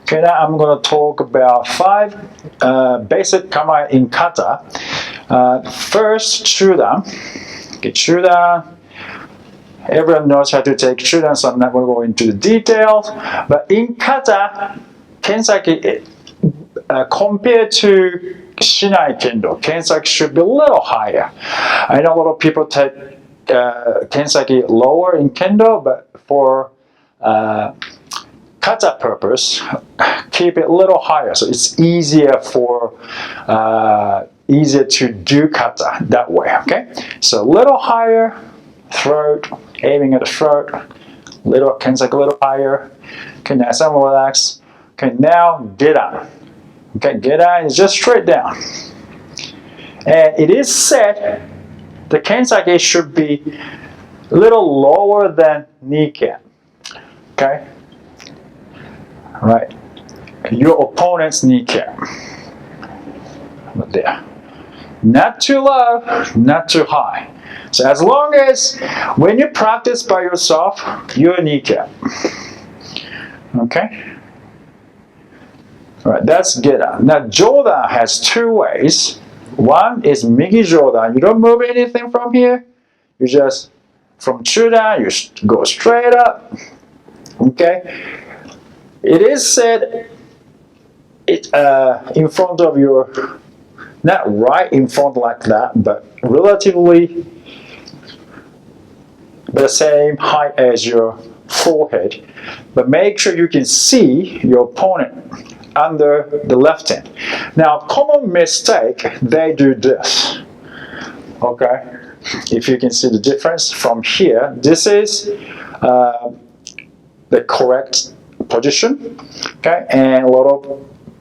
Okay, now I'm going to talk about 5 basic kamae in kata. First, Chūdan. Okay, Chūdan. Everyone knows how to take Chūdan, so I'm not going to go into the details. But in kata, kensaki, compared to Shinai Kendo, kensaki should be a little higher. I know a lot of people take kensaki lower in Kendo, but for kata purpose, keep it a little higher, so it's easier to do kata that way. Okay, so a little higher, throat, aiming at the throat, little kensaki a little higher. Okay, nice and relax. Okay, now Gedan. Okay, Gedan is just straight down, and it is said the kensaki should be a little lower than kneecap. Okay. Right, your opponent's kneecap. There. Not too low, not too high. So as long as when you practice by yourself, your kneecap. Okay? Alright, that's Gedan. Now Jōdan has 2 ways. One is migi Jōdan. You don't move anything from here. You just, from Chūdan, you go straight up. Okay? It is said in front of your, not right in front like that, but relatively the same height as your forehead. But make sure you can see your opponent under the left hand. Now, common mistake, they do this. Okay, if you can see the difference from here, this is the correct position. Okay, and a lot of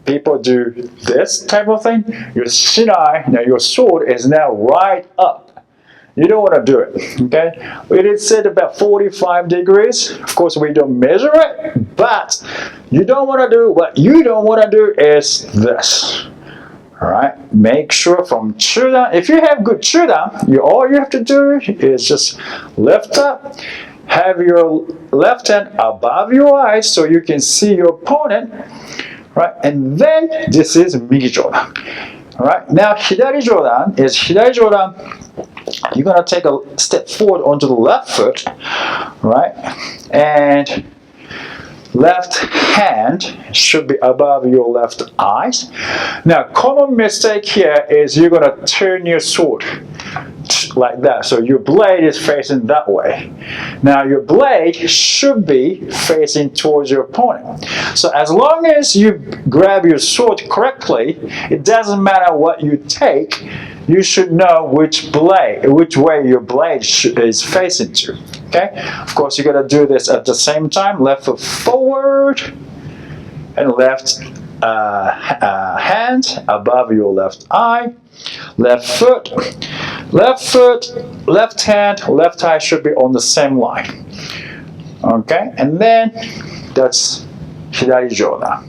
people do this type of thing. Your shinai, now your sword is now right up. You don't want to do it. Okay, it is said about 45 degrees. Of course, we don't measure it, but you don't want to do, what you don't want to do is this. All right, make sure from Chūdan, if you have good Chūdan, all you have to do is just lift up. Have your left hand above your eyes so you can see your opponent, right? And then this is migi Jōdan. All right. Now hidari Jōdan is you're gonna take a step forward onto the left foot, right? And left hand should be above your left eyes. Now, common mistake here is you're gonna turn your sword like that, so your blade is facing that way. Now your blade should be facing towards your opponent. So as long as you grab your sword correctly, it doesn't matter what you take, you should know which way your blade is facing to. Okay, of course you gotta do this at the same time. Left foot forward and left hand above your left eye. Left foot, left hand, left eye should be on the same line. Okay, and then that's hidari Jōdan.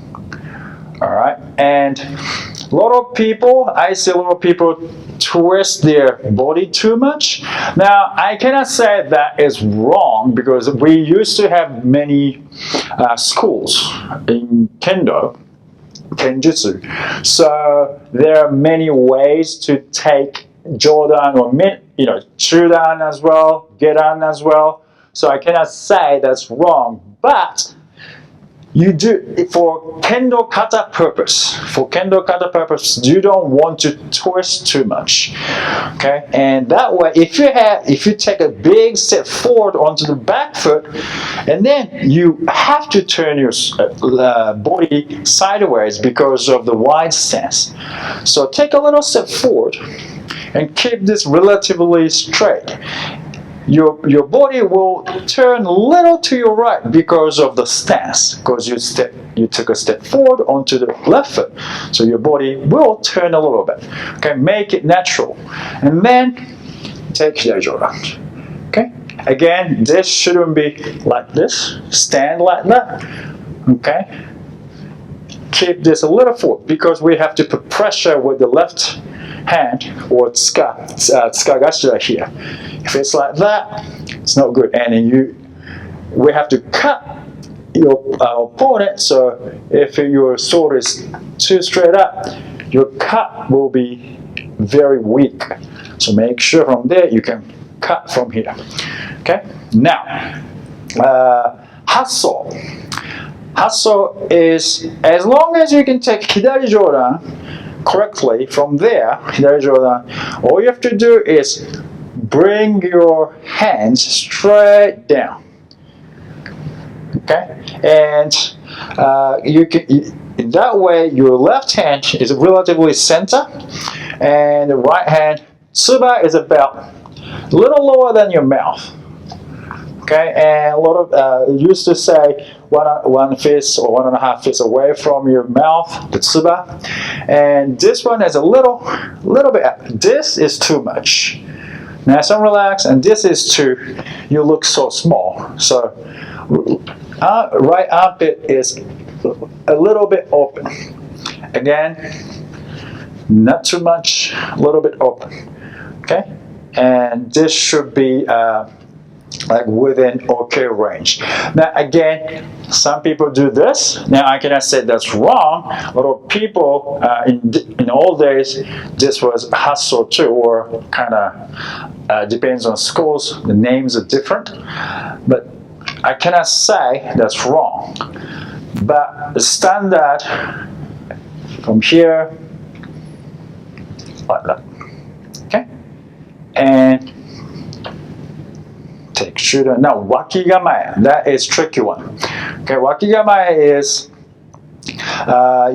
All right, and a lot of people, I see a lot of people twist their body too much. Now, I cannot say that is wrong because we used to have many schools in Kendo, kenjutsu. So there are many ways to take Jōdan or Chūdan as well, Gedan as well. So I cannot say that's wrong, but you do for Kendo Kata purpose. For Kendo Kata purpose, you don't want to twist too much. Okay, and that way, if you take a big step forward onto the back foot, and then you have to turn your body sideways because of the wide stance. So take a little step forward and keep this relatively straight. Your body will turn a little to your right because of the stance, because you took a step forward onto the left foot, so your body will turn a little bit. Okay, make it natural, and then take hidari Jōdan. Okay, again, this shouldn't be like this. Stand like that. Okay, keep this a little forward because we have to put pressure with the left hand or tsukagashira here. If it's like that, it's not good, and we have to cut your opponent. So if your sword is too straight up, your cut will be very weak. So make sure from there you can cut from here. Okay. Now, Hassō. Hassō is, as long as you can take Hidari Jōdan correctly from there, Hidari Jōdan, all you have to do is bring your hands straight down. Okay, and you can, in that way your left hand is relatively center, and the right hand tsuba is about a little lower than your mouth. Okay, and a lot of used to say one fist or 1.5 fists away from your mouth, the tsuba, and this one is a little bit. This is too much. Nice and relax, and this is too. You look so small. So right armpit is a little bit open. Again, not too much. A little bit open. Okay, and this should be. Like within okay range. Now again, some people do this. Now I cannot say that's wrong. A lot of people in old days, this was Hassō too, or kind of depends on schools. The names are different, but I cannot say that's wrong. But the standard from here, like that. Okay, and take Chūdan. Now Wakigamae, that is tricky one. Okay, Wakigamae is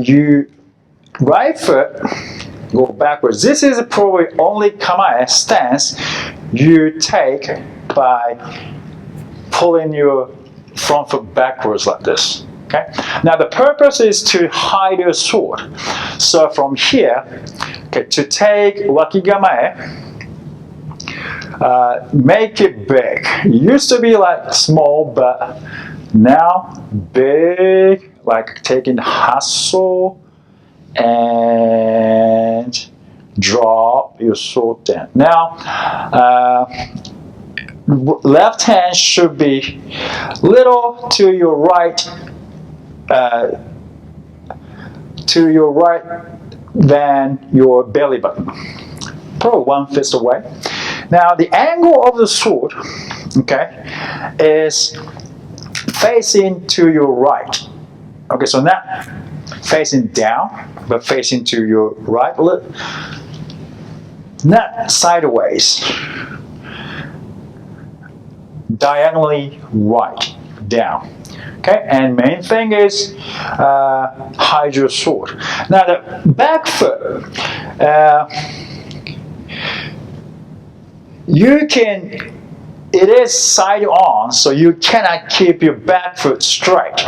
you right foot go backwards. This is probably only Kamae stance you take by pulling your front foot backwards like this. Okay. Now the purpose is to hide your sword. So from here, okay, to take Wakigamae. Make it big. It used to be like small, but now big, like taking Hassō and drop your sword down. Now, left hand should be little to your right, than your belly button. Probably 1 fist away. Now the angle of the sword, okay, is facing to your right. Okay, so not facing down, but facing to your right, not sideways, diagonally right, down. Okay, and main thing is hide your sword. Now the back foot. You can, it is side on, so you cannot keep your back foot straight.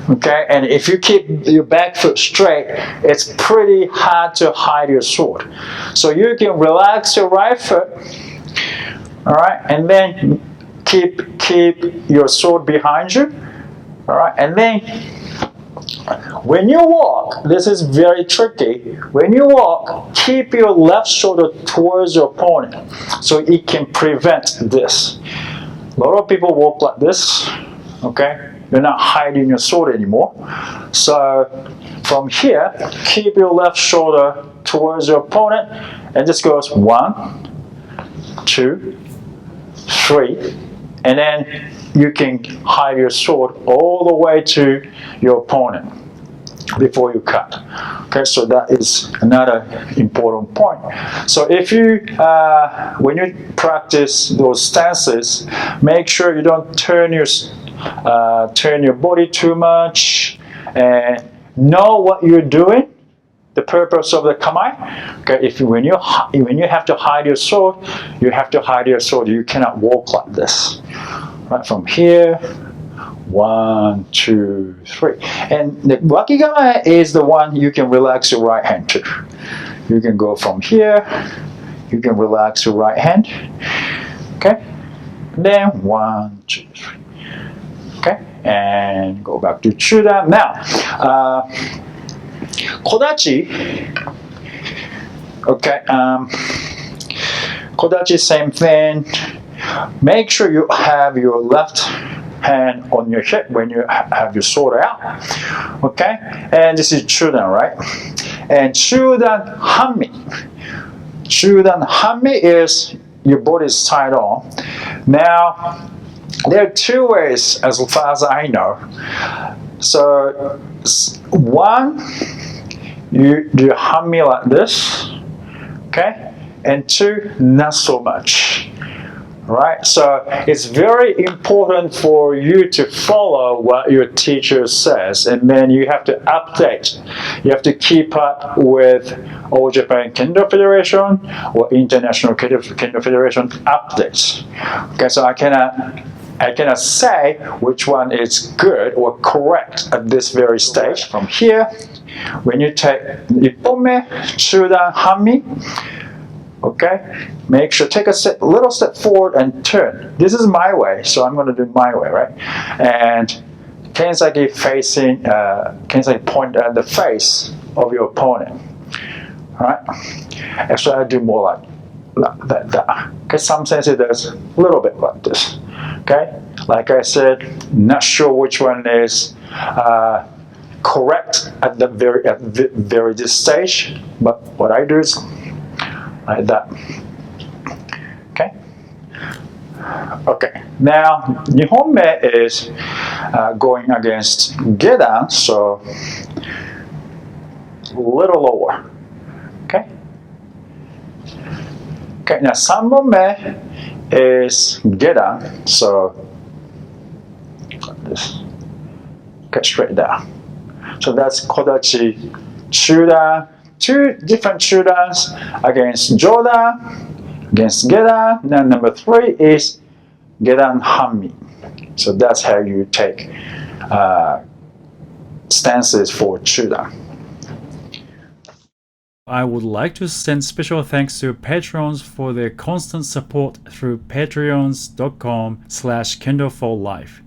Okay, and if you keep your back foot straight, it's pretty hard to hide your sword. So you can relax your right foot, all right, and then keep your sword behind you, all right, and then when you walk, this is very tricky. When you walk, keep your left shoulder towards your opponent so it can prevent this. A lot of people walk like this, okay? You're not hiding your sword anymore. So from here, keep your left shoulder towards your opponent, and this goes 1, 2, 3, and then you can hide your sword all the way to your opponent before you cut. Okay, so that is another important point. So if you, when you practice those stances, make sure you don't turn your body too much, and know what you're doing. The purpose of the kamae. Okay, when you have to hide your sword, you have to hide your sword. You cannot walk like this. Right from here, 1, 2, 3, and the wakigamae is the one you can relax your right hand to. You can go from here. You can relax your right hand. Okay, then 1, 2, 3. Okay, and go back to Chūdan. Now, Kodachi. Okay, Kodachi, same thing. Make sure you have your left hand on your hip when you have your sword out. Okay, and this is Chūdan, right? And Chūdan Hanmi. Chūdan Hanmi is your body is tied on. Now, there are two ways, as far as I know. So, one, you do Hanmi like this, okay? And two, not so much. Right? So it's very important for you to follow what your teacher says, and then you have to update. You have to keep up with All Japan Kendo Federation or International Kendo Federation updates. Okay, so I cannot say which one is good or correct at this very stage. From here, when you take 1本目 Chūdan Hanmi, okay, make sure take a little step forward and turn. This is my way, so I'm going to do my way, right? And kensaki facing, kensaki point at the face of your opponent. All right. Actually, I do more like that. Okay, some sensei does a little bit like this. Okay, like I said, not sure which one is correct at the very this stage, but what I do is like that. Okay. Okay. Now, 2本目 is going against Gedan, so a little lower. Okay. Okay. Now, 3本目 is Gedan, so like this. Okay, straight down. So that's Kodachi, Chūdan. Two different Chūdans against Jōdan, against Gedan. Then number 3 is Gedan Hanmi. So that's how you take stances for Chūdan. I would like to send special thanks to patrons for their constant support through patreons.com/Kendo for Life.